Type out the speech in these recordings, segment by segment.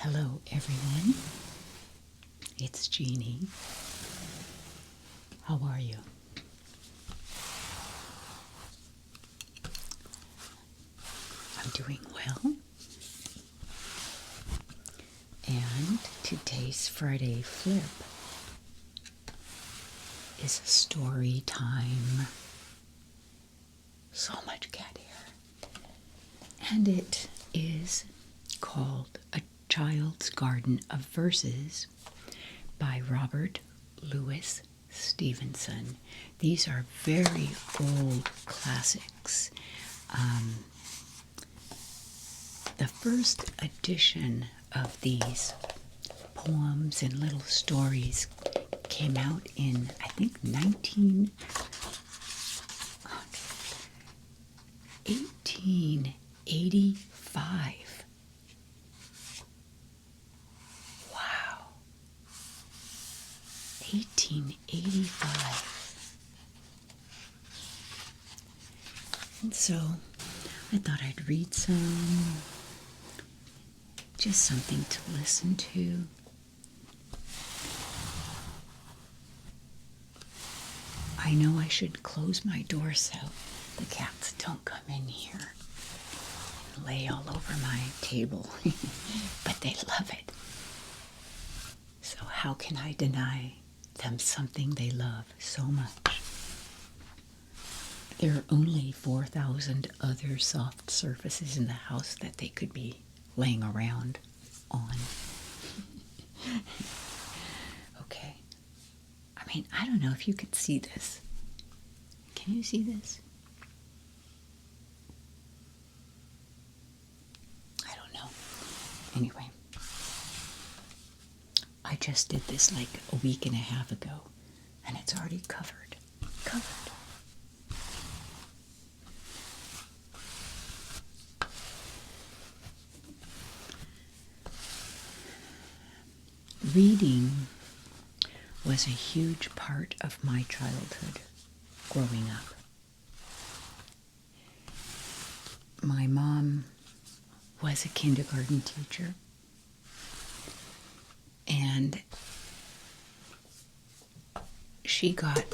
Hello, everyone. It's Jeannie. How are you? I'm doing well. And today's Friday flip is a story time. So much cat hair. And it is called A Child's Garden of Verses by Robert Louis Stevenson. These are very old classics. The first edition of these poems and little stories came out in, I think, 1885. Wow. 1885. And so I thought I'd read some, just something to listen to. I know I should close my door so the cats don't come in here and lay all over my table, but they love it. So how can I deny them something they love so much? There are only 4,000 other soft surfaces in the house that they could be laying around on. Okay. I mean, I don't know if you could see this. Can you see this? I don't know. Anyway, I just did this like a week and a half ago, and it's already covered. Reading was a huge part of my childhood growing up. My mom was a kindergarten teacher, and she got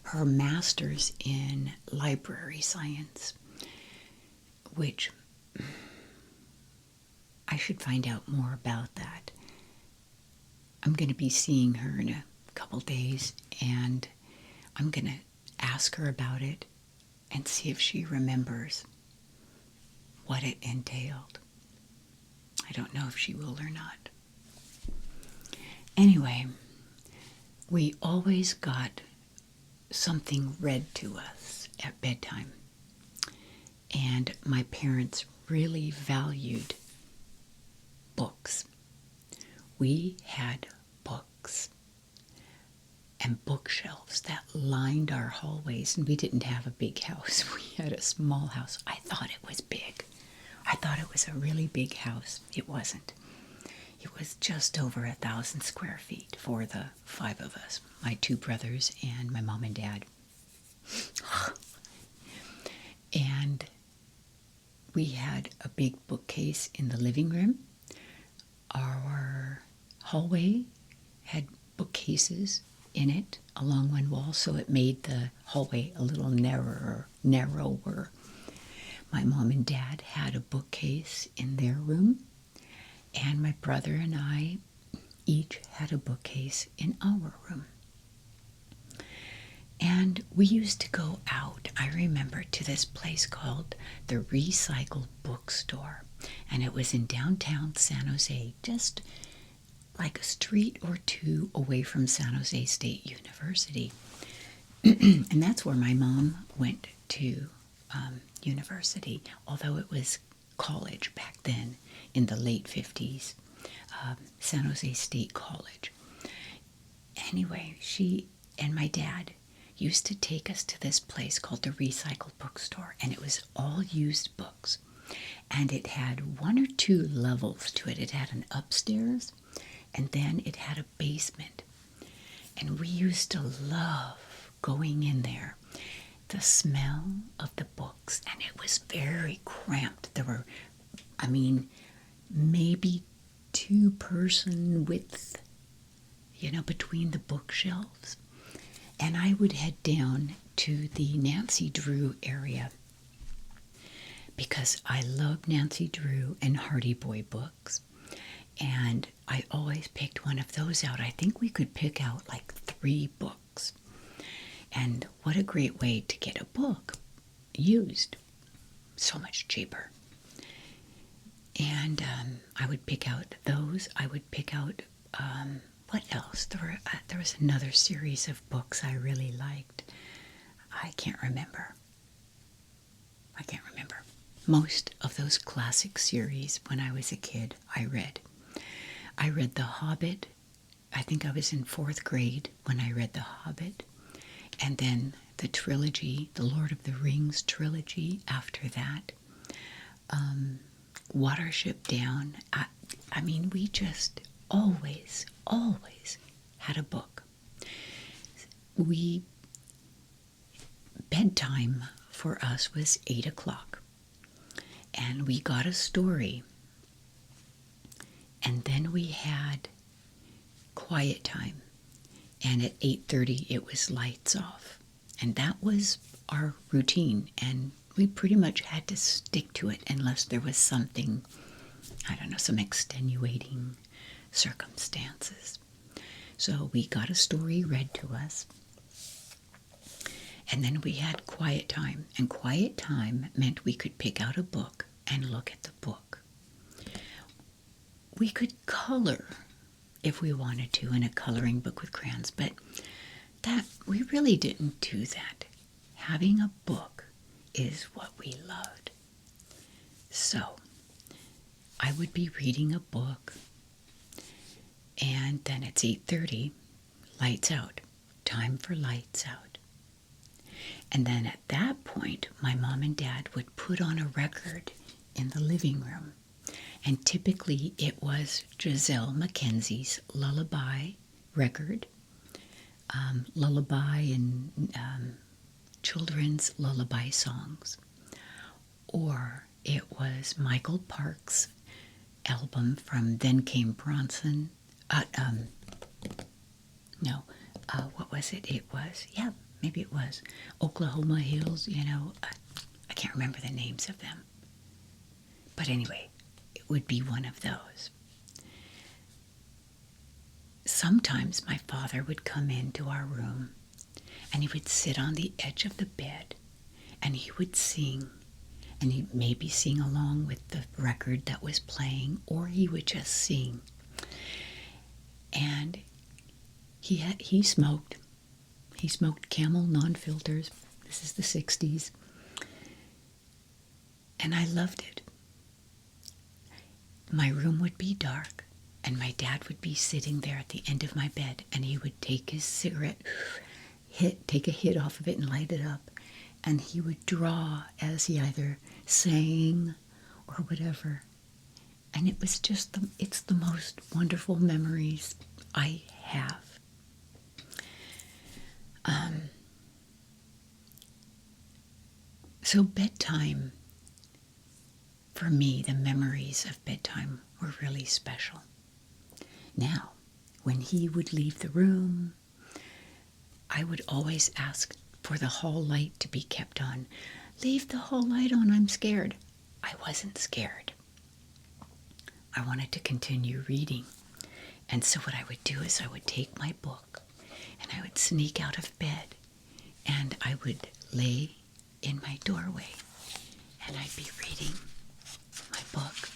her master's in library science, which I should find out more about that. I'm going to be seeing her in a couple days, and I'm going to ask her about it and see if she remembers what it entailed. I don't know if she will or not. Anyway, we always got something read to us at bedtime, and my parents really valued books. We had books and bookshelves that lined our hallways, and we didn't have a big house. We had a small house. I thought it was big. I thought it was a really big house. It wasn't. It was just over 1,000 square feet for the 5 of us, my 2 brothers and my mom and dad. And we had a big bookcase in the living room. Our hallway had bookcases in it along one wall, so it made the hallway a little narrower. My mom and dad had a bookcase in their room, and my brother and I each had a bookcase in our room. And we used to go out, I remember, to this place called the Recycle Bookstore, and it was in downtown San Jose, just like a street or two away from San Jose State University. And that's where my mom went to university, although it was college back then in the late 50s, San Jose State College. Anyway, she and my dad used to take us to this place called the Recycle Bookstore, and it was all used books. And it had 1 or 2 levels to it. It had an upstairs, and then it had a basement. And we used to love going in there. The smell of the books, and it was very cramped. There were, maybe two-person width, between the bookshelves. And I would head down to the Nancy Drew area because I love Nancy Drew and Hardy Boy books. And I always picked one of those out. I think we could pick out like 3 books. And what a great way to get a book used. So much cheaper. And I would pick out those. I would pick out, what else? There was another series of books I really liked. I can't remember. Most of those classic series when I was a kid, I read. I read The Hobbit. I think I was in 4th grade when I read The Hobbit. And then the trilogy, the Lord of the Rings trilogy after that. Watership Down. I mean, we just always had a book. Bedtime for us was 8 o'clock. And we got a story. And then we had quiet time. And at 8:30 it was lights off. And that was our routine. And we pretty much had to stick to it unless there was something, some extenuating circumstances. So we got a story read to us. And then we had quiet time. And quiet time meant we could pick out a book and look at the book. We could color if we wanted to in a coloring book with crayons, but we really didn't do that. Having a book is what we loved. So I would be reading a book, and then it's 8:30, lights out, time for lights out. And then at that point, my mom and dad would put on a record in the living room. And typically it was Giselle Mackenzie's lullaby record, lullaby and children's lullaby songs. Or it was Michael Parks' album from Then Came Bronson. What was it? Maybe it was Oklahoma Hills, I can't remember the names of them. But anyway, it would be one of those. Sometimes my father would come into our room and he would sit on the edge of the bed and he would sing. And he'd maybe sing along with the record that was playing, or he would just sing. And he smoked. He smoked Camel non-filters. This is the 60s. And I loved it. My room would be dark, and my dad would be sitting there at the end of my bed, and he would take his cigarette, take a hit off of it and light it up, and he would draw as he either sang or whatever. And it was just, it's the most wonderful memories I have. So bedtime, for me, the memories of bedtime were really special. Now, when he would leave the room, I would always ask for the hall light to be kept on. Leave the hall light on, I'm scared. I wasn't scared. I wanted to continue reading. And so what I would do is I would take my book and I would sneak out of bed and I would lay in my doorway and I'd be reading my book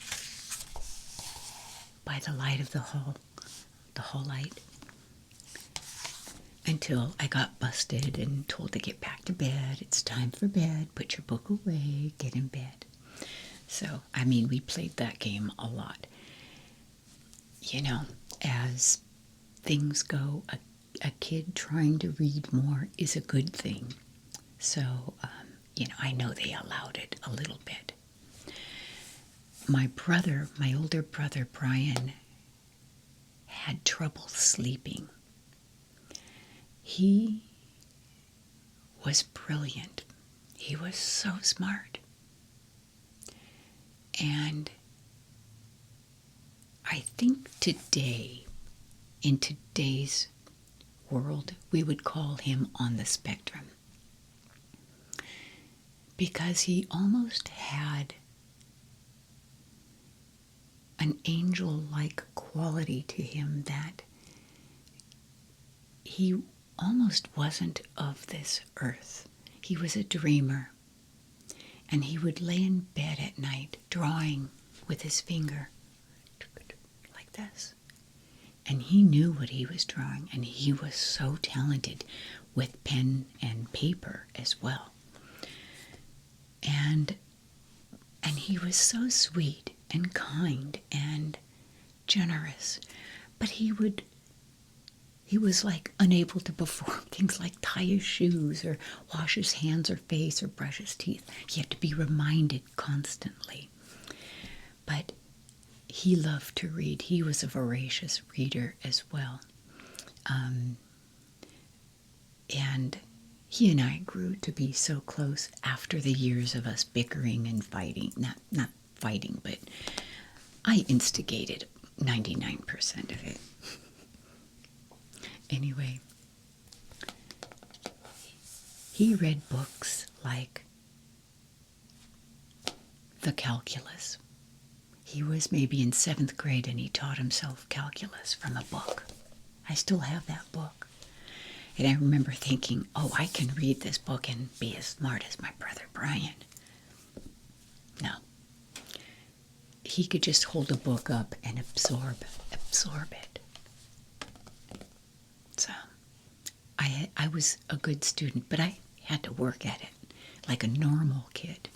by the light of the hall light, until I got busted and told to get back to bed. It's time for bed. Put your book away. Get in bed. So, we played that game a lot. As things go, a kid trying to read more is a good thing. So, I know they allowed it a little bit. My older brother, Brian, had trouble sleeping. He was brilliant. He was so smart. And think today, in today's world, we would call him on the spectrum. Because he almost had an angel-like quality to him, that he almost wasn't of this earth. He was a dreamer, and he would lay in bed at night drawing with his finger like this. And he knew what he was drawing, and he was so talented with pen and paper as well. And he was so sweet and kind and generous, but he was like unable to perform things like tie his shoes or wash his hands or face or brush his teeth. He had to be reminded constantly. But he loved to read. He was a voracious reader as well. And he and I grew to be so close after the years of us bickering and fighting. Not fighting, but I instigated 99% of it. Anyway, he read books like the calculus. He was maybe in 7th grade and he taught himself calculus from a book. I still have that book. And I remember thinking, oh, I can read this book and be as smart as my brother Brian. No. He could just hold a book up and absorb it. So I was a good student, but I had to work at it like a normal kid.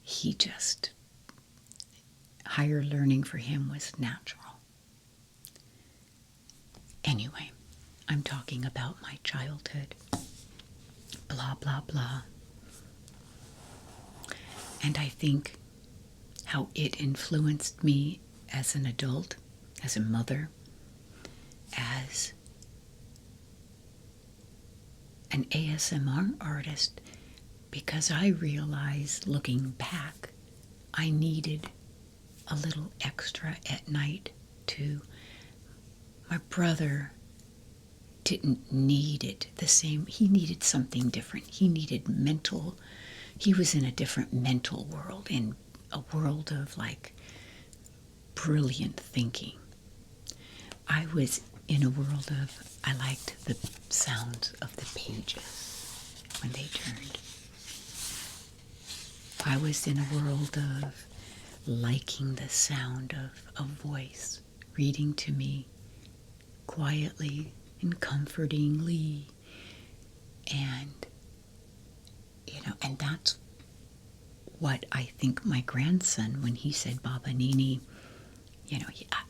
He just, higher learning for him was natural. Anyway, I'm talking about my childhood. Blah, blah, blah. And I think how it influenced me as an adult, as a mother, as an ASMR artist, because I realized, looking back, I needed a little extra at night too. My brother didn't need it the same. He needed something different. He was in a different mental world, in a world of like brilliant thinking. I was in a world of, I liked the sounds of the pages when they turned. I was in a world of liking the sound of a voice reading to me quietly and comfortingly, and and that's what I think my grandson, when he said Baba Nini,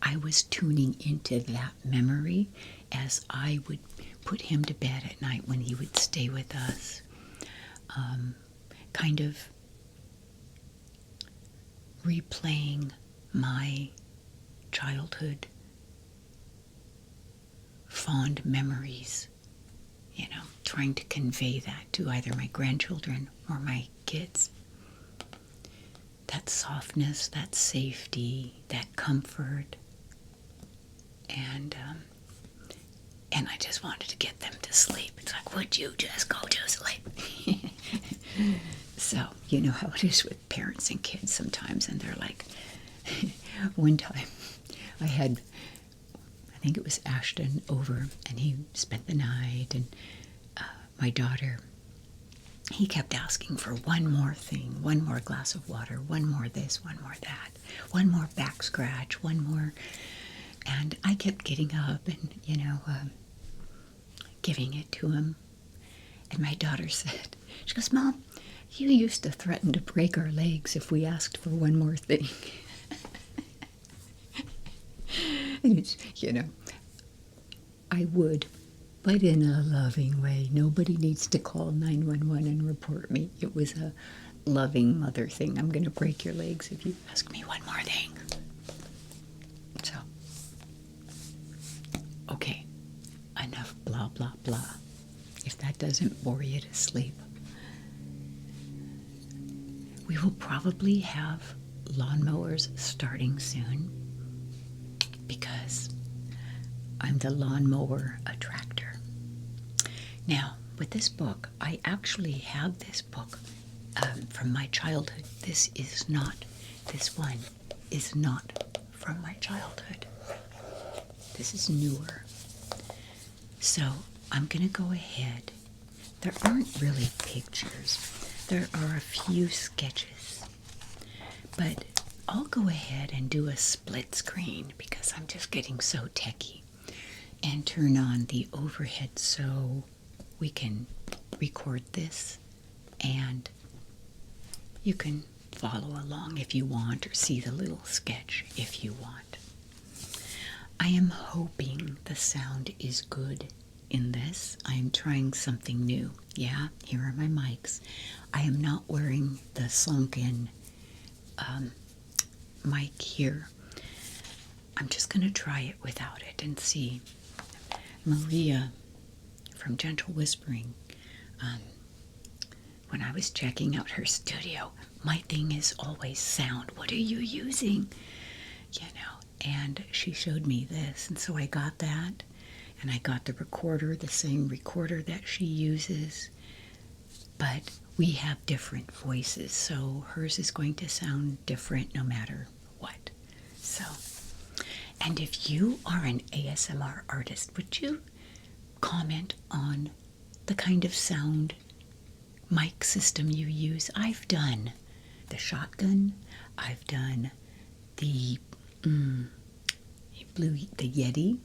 I was tuning into that memory as I would put him to bed at night when he would stay with us, kind of replaying my childhood fond memories, trying to convey that to either my grandchildren or my kids. That softness, that safety, that comfort, and I just wanted to get them to sleep. It's like, would you just go to sleep? So, you know how it is with parents and kids sometimes, and they're like, one time I think it was Ashton over, and he spent the night, and my daughter, he kept asking for one more thing, one more glass of water, one more this, one more that, one more back scratch, one more, and I kept getting up and, giving it to him. And my daughter said, she goes, Mom, you used to threaten to break our legs if we asked for one more thing. And it's, I would, but in a loving way. Nobody needs to call 911 and report me. It was a loving mother thing. I'm going to break your legs if you ask me one more thing. So, okay, enough blah, blah, blah. If that doesn't bore you to sleep. We will probably have lawnmowers starting soon. because I'm the lawnmower attractor. Now, with this book, I actually have this book from my childhood. This one is not from my childhood. This is newer. So I'm going to go ahead. There aren't really pictures. There are a few sketches. But I'll go ahead and do a split screen because I'm just getting so techie, and turn on the overhead so we can record this and you can follow along if you want, or see the little sketch if you want. I am hoping the sound is good in this. I am trying something new. Yeah, here are my mics. I am not wearing the sunk-in mic here. I'm just going to try it without it and see. Maria from Gentle Whispering, when I was checking out her studio, my thing is always sound. What are you using? You know, and she showed me this, and so I got that, and I got the recorder, the same recorder that she uses, but we have different voices, so hers is going to sound different no matter what. So, and if you are an ASMR artist, would you comment on the kind of sound mic system you use? I've done the shotgun. I've done the Yeti.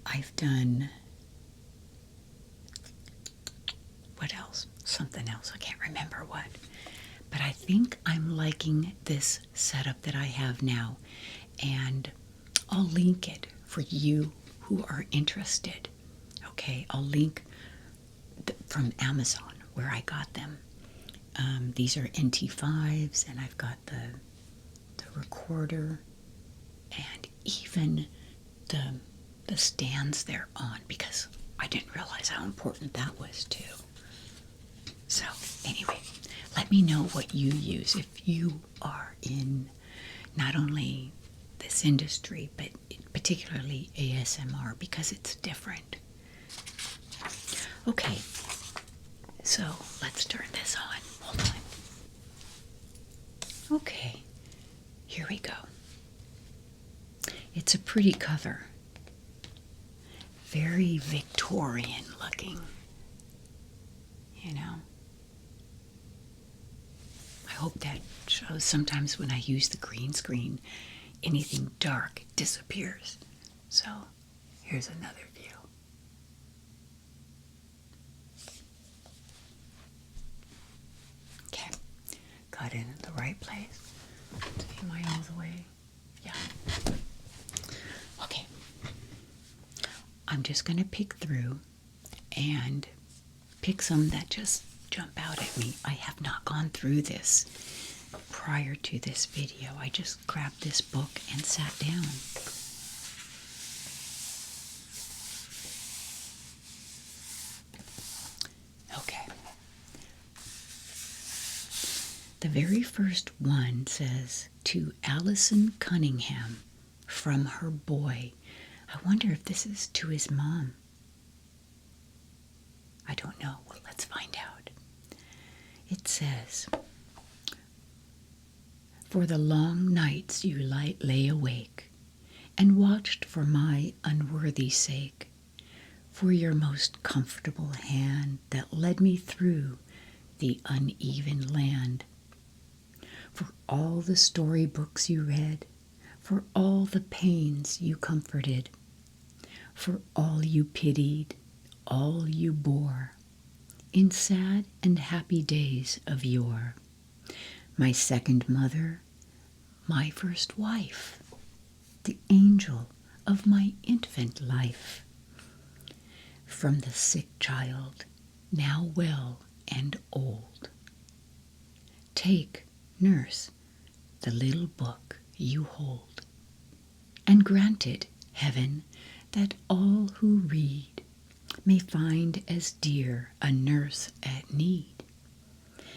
I've done, what else? Something else. I can't remember what. But I think I'm liking this setup that I have now, and I'll link it for you who are interested. Okay, I'll link from Amazon where I got them. These are NT5s, and I've got the recorder and even the stands they're on, because I didn't realize how important that was too. So anyway, let me know what you use if you are in not only this industry, but particularly ASMR, because it's different. Okay, so let's turn this on. Hold on. Okay, here we go. It's a pretty cover. Very Victorian looking, you know. I hope that shows. Sometimes when I use the green screen, anything dark disappears. So here's another view. Okay, got in at the right place. Am I all the way? Yeah. Okay. I'm just going to pick through and pick some that just jump out at me. I have not gone through this prior to this video. I just grabbed this book and sat down. Okay. The very first one says, "To Allison Cunningham from her boy." I wonder if this is to his mom. I don't know. Well, let's find out. It says, "For the long nights you lay awake and watched for my unworthy sake, for your most comfortable hand that led me through the uneven land, for all the storybooks you read, for all the pains you comforted, for all you pitied, all you bore, in sad and happy days of yore, my second mother, my first wife, the angel of my infant life, from the sick child, now well and old. Take, nurse, the little book you hold, and grant it, heaven, that all who read may find as dear a nurse at need,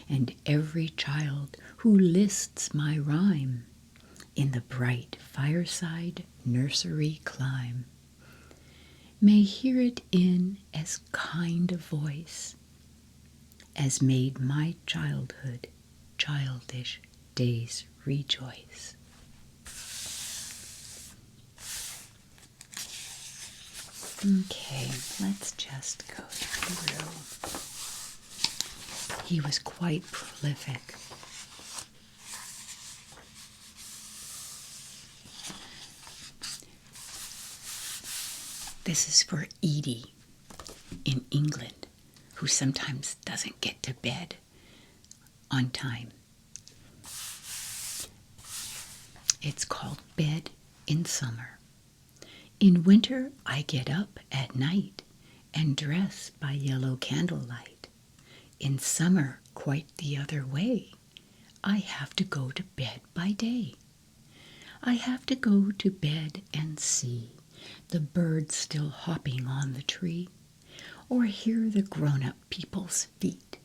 and every child who lists my rhyme in the bright fireside nursery climb, may hear it in as kind a voice as made my childhood childish days rejoice. Okay, let's just go through. He was quite prolific. This is for Edie in England, who sometimes doesn't get to bed on time. It's called Bed in Summer. In winter, I get up at night and dress by yellow candlelight. In summer, quite the other way. I have to go to bed by day. I have to go to bed and see the birds still hopping on the tree, or hear the grown-up people's feet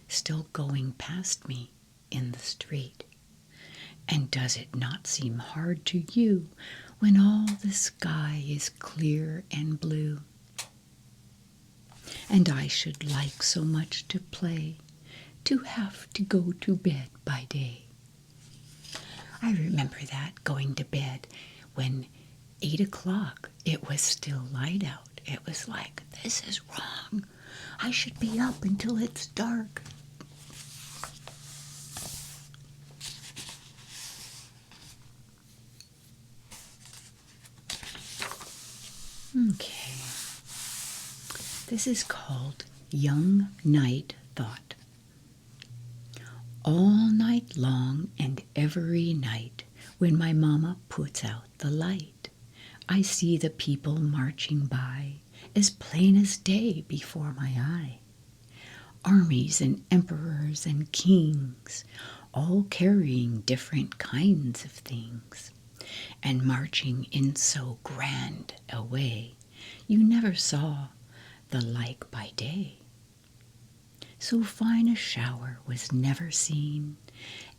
still going past me in the street. And does it not seem hard to you when all the sky is clear and blue? And I should like so much to play, to have to go to bed by day. I remember that, going to bed when 8 o'clock, it was still light out. It was like, this is wrong. I should be up until it's dark. Okay. This is called Young Night Thought. All night long and every night, when my mama puts out the light, I see the people marching by, as plain as day before my eye. Armies and emperors and kings, all carrying different kinds of things, and marching in so grand a way, you never saw the like by day. So fine a shower was never seen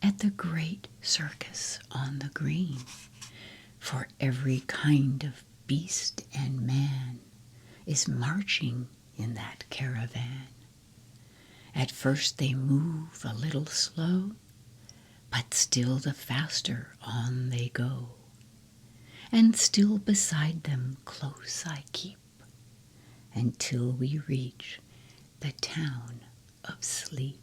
at the great circus on the green, for every kind of beast and man is marching in that caravan. At first they move a little slow, but still the faster on they go. And still beside them close I keep, until we reach the town of sleep.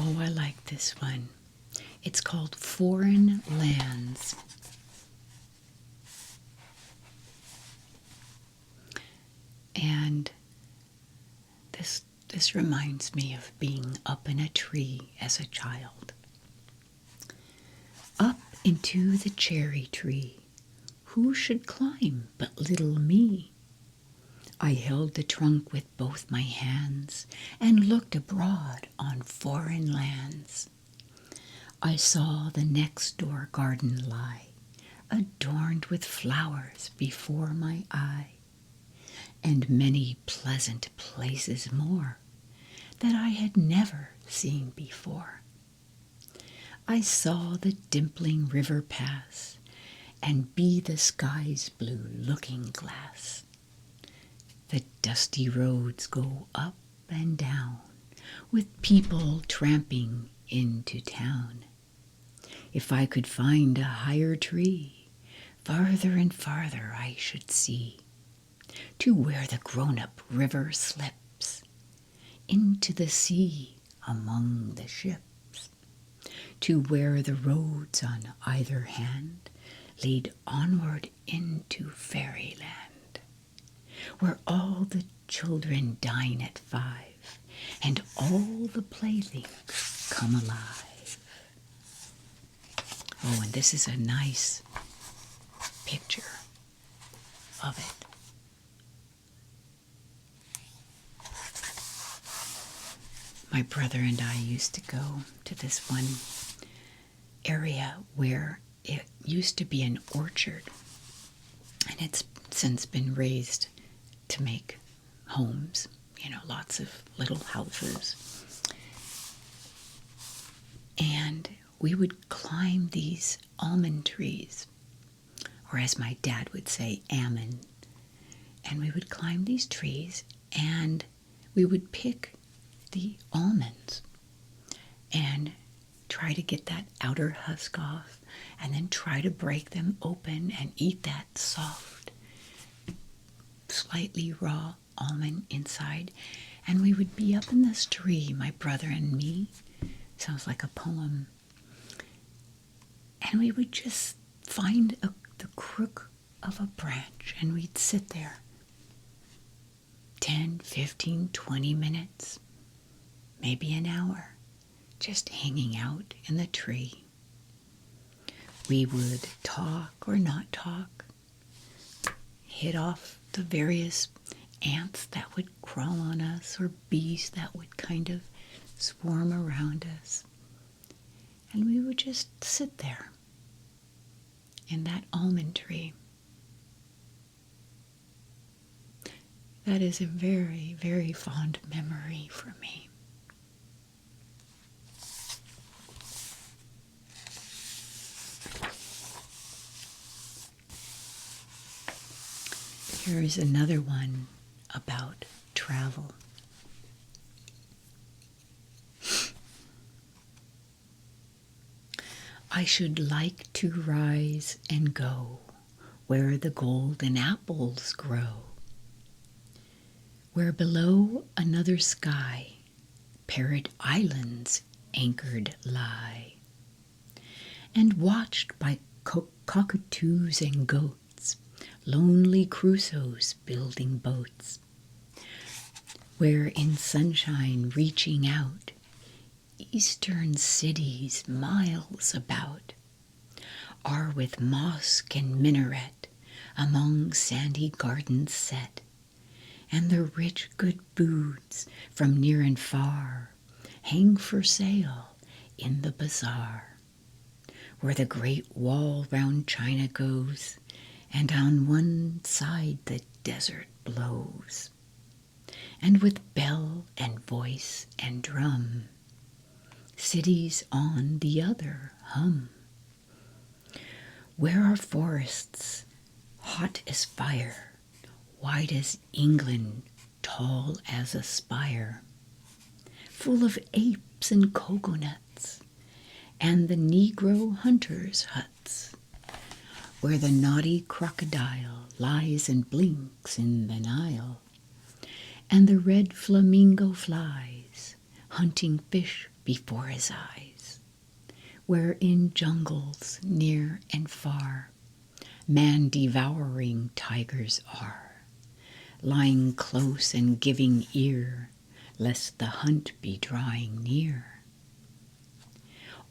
Oh, I like this one. It's called Foreign Lands. And this reminds me of being up in a tree as a child. Up into the cherry tree, who should climb but little me? I held the trunk with both my hands and looked abroad on foreign lands. I saw the next door garden lie, adorned with flowers before my eye, and many pleasant places more that I had never seen before. I saw the dimpling river pass and be the sky's blue looking glass. The dusty roads go up and down, with people tramping into town. If I could find a higher tree, farther and farther I should see, to where the grown-up river slips into the sea among the ships, to where the roads on either hand lead onward into fairyland, where all the children dine at 5, and all the playthings come alive. Oh, and this is a nice picture of it. My brother and I used to go to this one area where it used to be an orchard, and it's since been raised to make homes, lots of little houses. And we would climb these almond trees, or as my dad would say, almond. And we would climb these trees, and we would pick the almonds and try to get that outer husk off, and then try to break them open and eat that soft, slightly raw almond inside. And we would be up in this tree, my brother and me. Sounds like a poem. And we would just find the crook of a branch, and we'd sit there 10, 15, 20 minutes, maybe an hour, just hanging out in the tree. We would talk or not talk, hit off the various ants that would crawl on us, or bees that would kind of swarm around us. And we would just sit there in that almond tree. That is a very, very fond memory for me. Here is another one about travel. I should like to rise and go where the golden apples grow, where below another sky parrot islands anchored lie, and watched by cockatoos and goats, lonely Crusoes building boats, where in sunshine reaching out, eastern cities miles about are with mosque and minaret among sandy gardens set, and the rich good foods from near and far hang for sale in the bazaar, where the great wall round China goes, and on one side the desert blows, and with bell and voice and drum cities on the other hum, where are forests hot as fire, wide as England, tall as a spire, full of apes and coconuts, and the Negro hunters' huts, where the naughty crocodile lies and blinks in the Nile, and the red flamingo flies, hunting fish before his eyes, where in jungles near and far man-devouring tigers are, lying close and giving ear, lest the hunt be drawing near.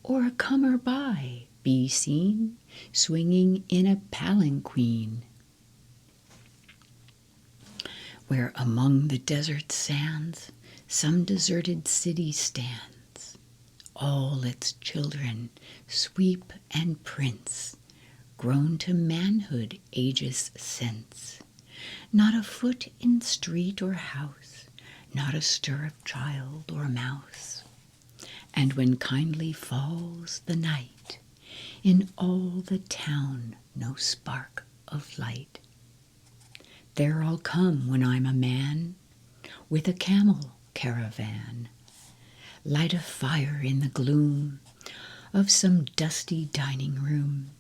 Or a comer by be seen, swinging in a palanquin, where among the desert sands some deserted city stands, all its children, sweep and prince, grown to manhood ages since, not a foot in street or house, not a stir of child or mouse. And when kindly falls the night, in all the town no spark of light, there I'll come when I'm a man, with a camel caravan, light a fire in the gloom of some dusty dining room,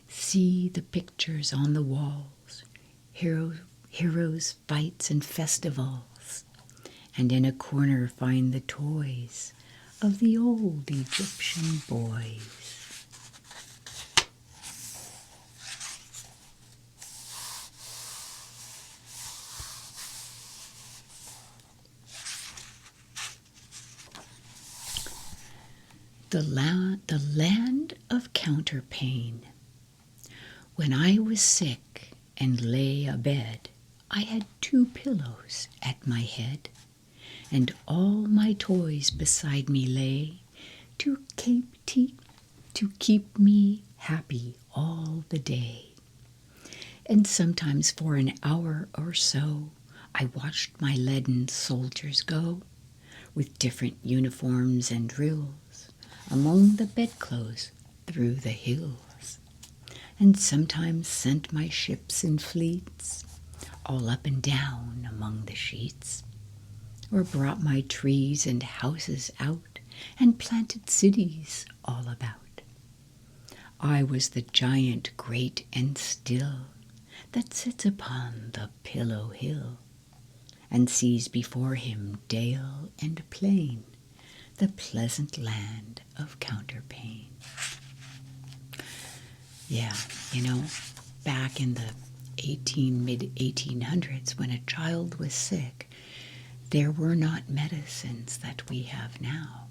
see the pictures on the walls, heroes' fights and festivals, and in a corner find the toys of the old Egyptian boys. The land of counterpane. When I was sick and lay abed, I had 2 pillows at my head, and all my toys beside me lay to keep me happy all the day. And sometimes for an hour or so, I watched my leaden soldiers go, with different uniforms and drills, among the bedclothes through the hills, and sometimes sent my ships in fleets, all up and down among the sheets, or brought my trees and houses out, and planted cities all about. I was the giant great and still, that sits upon the pillow hill, and sees before him dale and plain, the pleasant land of counterpane. Yeah, back in the mid-1800s, when a child was sick, there were not medicines that we have now,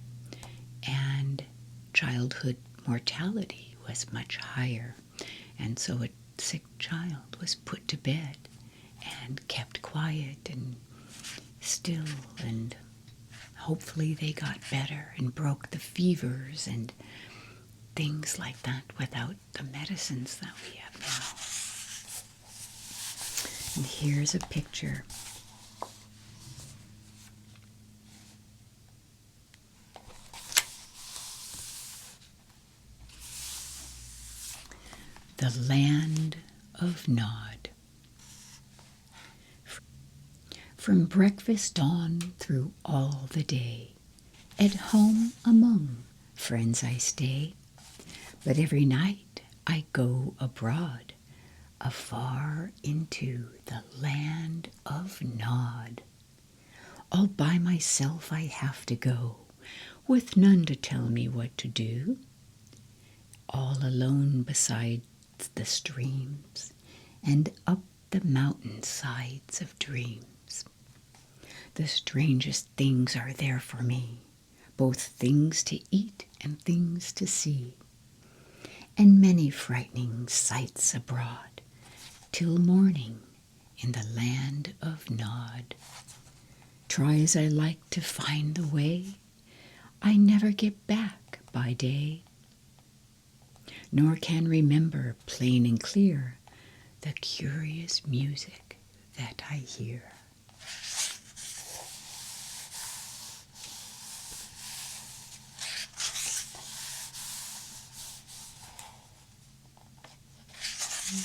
and childhood mortality was much higher, and so a sick child was put to bed and kept quiet and still, and hopefully they got better and broke the fevers and things like that without the medicines that we have now. And here's a picture. The land of Nod. From breakfast on through all the day, at home among friends I stay, but every night I go abroad, afar into the land of Nod. All by myself I have to go, with none to tell me what to do. All alone beside the streams, and up the mountain sides of dreams. The strangest things are there for me, both things to eat and things to see, and many frightening sights abroad, till morning in the land of Nod. Try as I like to find the way, I never get back by day, nor can remember plain and clear the curious music that I hear.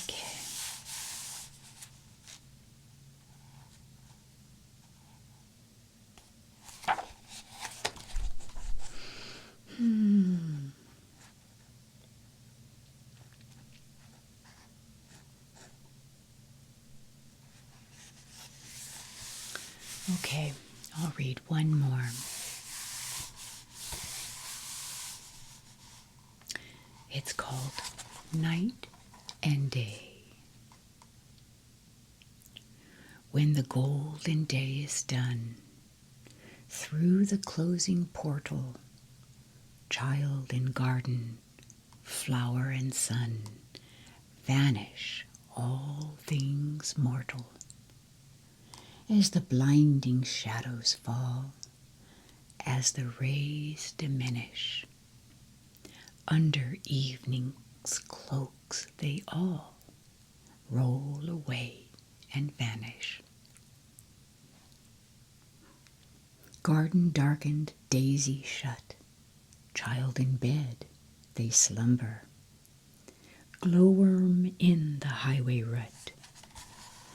Okay. Okay, I'll read one more. It's called Night and Day. When the golden day is done, through the closing portal, child and garden, flower and sun, vanish all things mortal. As the blinding shadows fall, as the rays diminish, under evening's cloaks they all roll away and vanish. Garden darkened, daisy shut, child in bed, they slumber. Glowworm in the highway rut,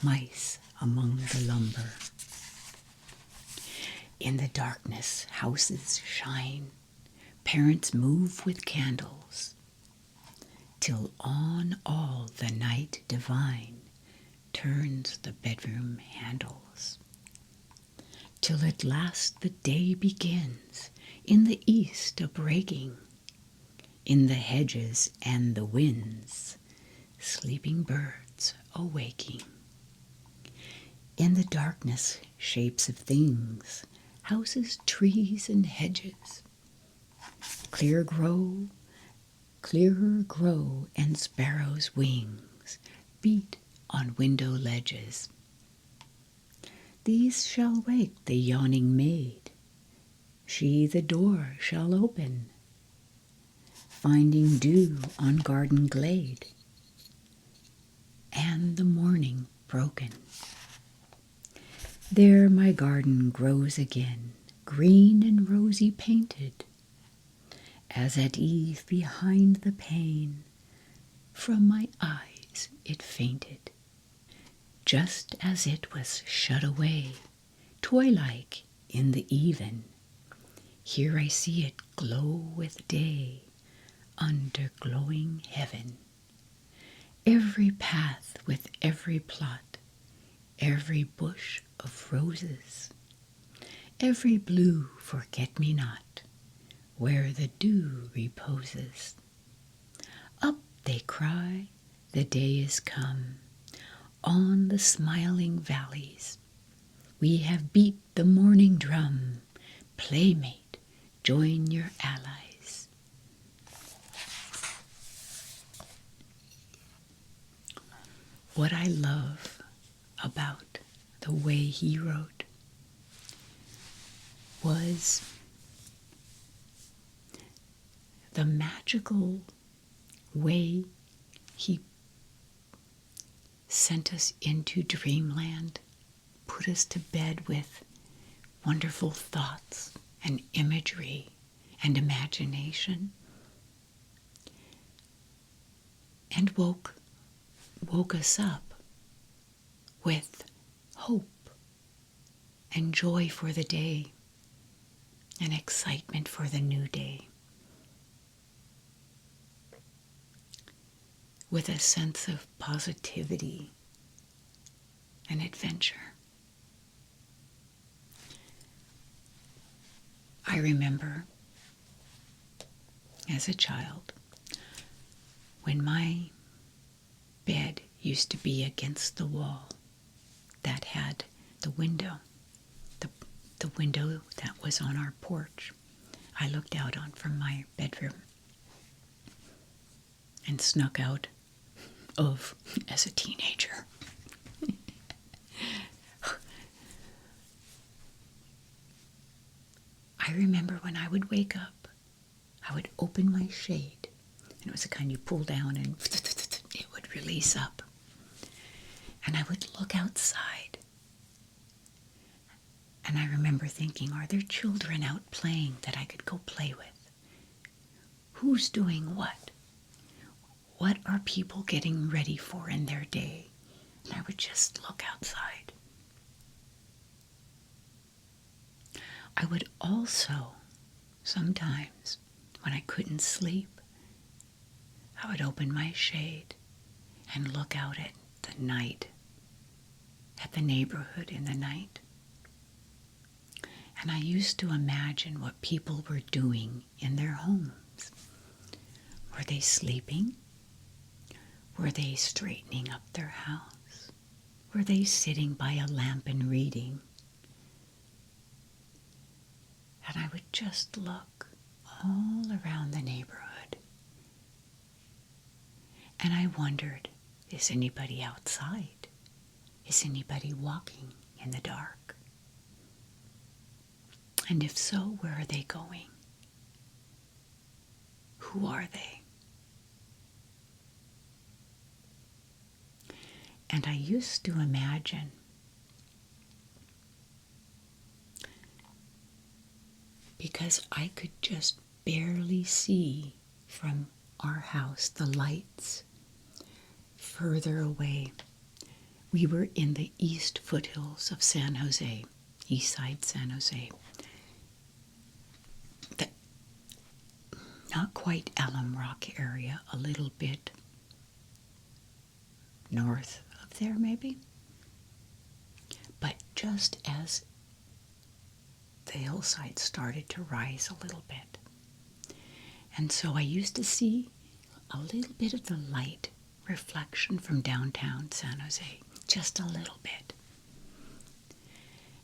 mice among the lumber. In the darkness houses shine, parents move with candles, till on all the night divine turns the bedroom handles. Till at last the day begins, in the east a breaking, in the hedges and the winds, sleeping birds awaking. In the darkness shapes of things, houses, trees, and hedges, clearer grow, and sparrows' wings beat on window ledges. These shall wake the yawning maid, she the door shall open. finding dew on garden glade, and the morning broken. There my garden grows again, green and rosy painted, as at eve behind the pane, from my eyes it fainted, just as it was shut away, toy-like in the even. Here I see it glow with day, under glowing heaven. Every path with every plot, every bush of roses, every blue forget-me-not, where the dew reposes. Up they cry, the day is come, on the smiling valleys. We have beat the morning drum, playmate, join your allies. What I love about the way he wrote was the magical way he sent us into dreamland, put us to bed with wonderful thoughts and imagery and imagination, and woke us up with hope and joy for the day and excitement for the new day, with a sense of positivity and adventure. I remember as a child when my bed used to be against the wall that had the window, the window that was on our porch. I looked out on from my bedroom and snuck out of as a teenager. I remember when I would wake up, I would open my shade, and it was the kind you pull down and it would release up. And I would look outside, and I remember thinking, are there children out playing that I could go play with? Who's doing what? What are people getting ready for in their day? And I would just look outside. I would also, sometimes, when I couldn't sleep, I would open my shade and look out at the night, at the neighborhood in the night. And I used to imagine what people were doing in their homes. Were they sleeping? Were they straightening up their house? Were they sitting by a lamp and reading? And I would just look all around the neighborhood. And I wondered, is anybody outside? Is anybody walking in the dark? And if so, where are they going? Who are they? And I used to imagine because I could just barely see from our house the lights further away. We were in the east foothills of San Jose, east side San Jose. Not quite Alum Rock area, a little bit north of there maybe. But just as the hillside started to rise a little bit. And so I used to see a little bit of the light reflection from downtown San Jose, just a little bit.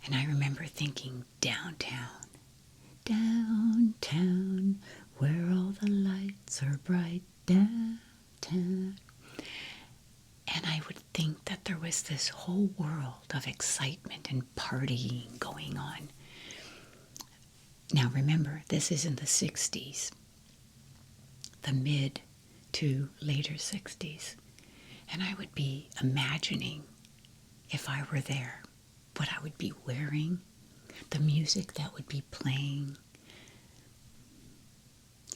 And I remember thinking, downtown, downtown, where all the lights are bright, downtown. And I would think that there was this whole world of excitement and partying going on. Now remember, this is in the 60s. the mid to later 60s. And I would be imagining if I were there, what I would be wearing, the music that would be playing,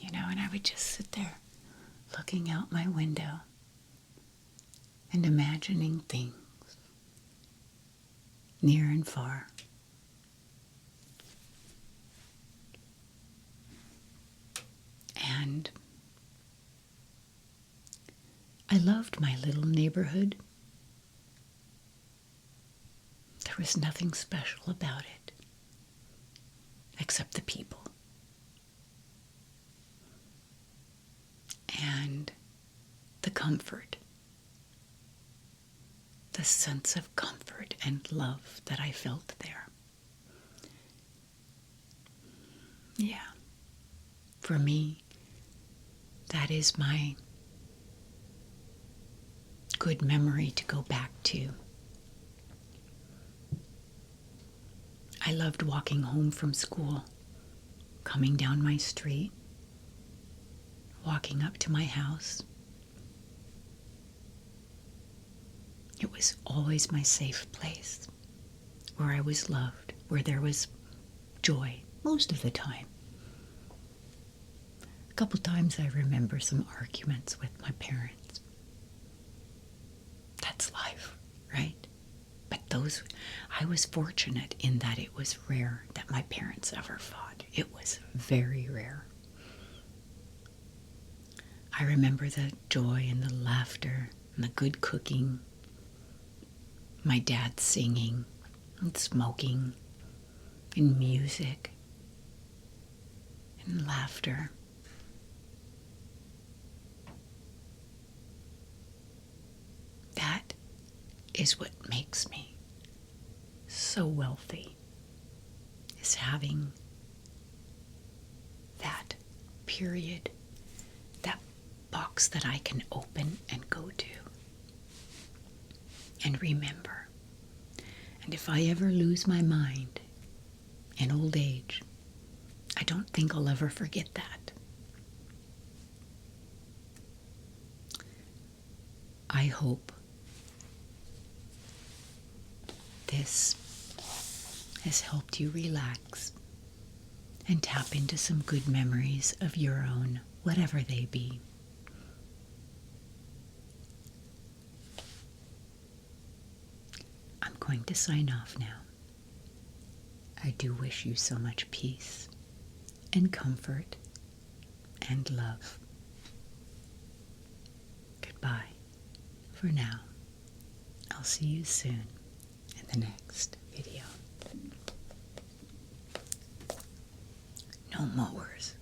and I would just sit there looking out my window and imagining things near and far. And I loved my little neighborhood. There was nothing special about it, except the people. And the comfort, the sense of comfort and love that I felt there. Yeah, for me, that is my good memory to go back to. I loved walking home from school, coming down my street, walking up to my house. It was always my safe place, where I was loved, where there was joy most of the time. A couple times I remember some arguments with my parents. That's life, right? But I was fortunate in that it was rare that my parents ever fought. It was very rare. I remember the joy and the laughter and the good cooking, my dad singing and smoking, and music and laughter. That is what makes me so wealthy, is having that period, that box that I can open and go to and remember. And if I ever lose my mind in old age, I don't think I'll ever forget that. I hope this has helped you relax and tap into some good memories of your own, whatever they be. I'm going to sign off now. I do wish you so much peace and comfort and love. Goodbye for now. I'll see you soon in the next video. No mowers.